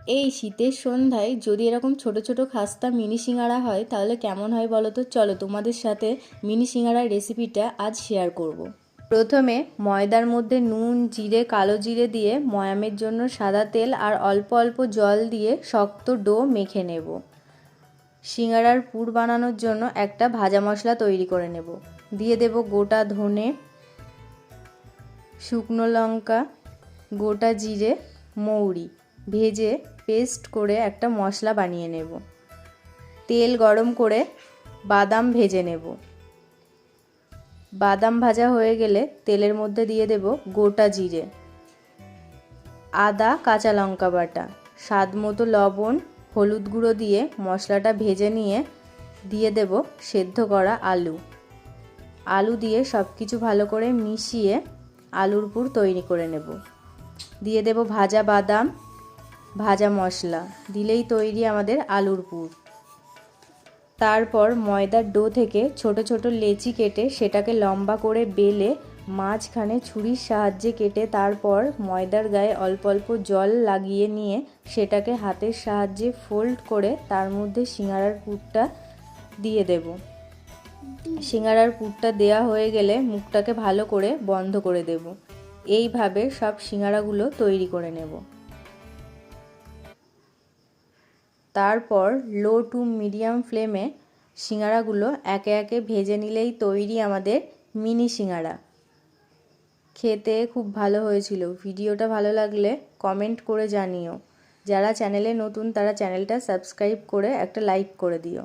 এই শীতের সন্ধ্যায় যদি এরকম ছোট ছোট খাস্তা মিনি সিঙ্গাড়া হয় তাহলে কেমন হয় বলো তো। চলো তোমাদের সাথে মিনি সিঙ্গাড়ার রেসিপিটা আজ শেয়ার করব। প্রথমে ময়দার মধ্যে নুন, জিরে, কালো জিরে দিয়ে ময়ামের জন্য সাদা তেল আর অল্প অল্প জল দিয়ে শক্ত ডো মেখে নেব। সিঙ্গাড়ার পুর বানানোর জন্য একটা ভাজা মশলা তৈরি করে নেব। দিয়ে দেব গোটা ধনে, শুকনো লঙ্কা, গোটা জিরে, মৌরি ভেজে পেস্ট করে একটা মশলা বানিয়ে নেব। তেল গরম করে বাদাম ভেজে নেব। বাদাম ভাজা হয়ে গেলে তেলের মধ্যে দিয়ে দেব গোটা জিরে, আদা, কাঁচা লঙ্কা বাটা, স্বাদ মতো লবণ, হলুদ গুঁড়ো দিয়ে মশলাটা ভেজে নিয়ে দিয়ে দেব সেদ্ধ করা আলু। আলু দিয়ে সব কিছু ভালো করে মিশিয়ে আলুর পুর তৈরি করে নেব। দিয়ে দেব ভাজা বাদাম, ভাজা মশলা, দিলেই তৈরি আমাদের আলুর পুর। তারপর ময়দার ডো থেকে ছোট ছোট লেচি কেটে সেটাকে লম্বা করে বেলে মাঝখানে ছুরির সাহায্যে কেটে তারপর ময়দার গায়ে অল্প অল্প জল লাগিয়ে নিয়ে সেটাকে হাতের সাহায্যে ফোল্ড করে তার মধ্যে সিঙ্গাড়ার পুরটা দিয়ে দেব। সিঙ্গাড়ার পুরটা দেয়া হয়ে গেলে মুখটাকে ভালো করে বন্ধ করে দেব। এইভাবে সব সিঙ্গাড়াগুলো তৈরি করে নেব। তারপর লো টু মিডিয়াম ফ্লেমে সিঙ্গাড়াগুলো একে একে ভেজে নিলেই তৈরি আমাদের মিনি সিঙ্গাড়া। খেতে খুব ভালো হয়েছিল। ভিডিওটা ভালো লাগলে কমেন্ট করে জানিও। যারা চ্যানেলে নতুন তারা চ্যানেলটা সাবস্ক্রাইব করে একটা লাইক করে দিও।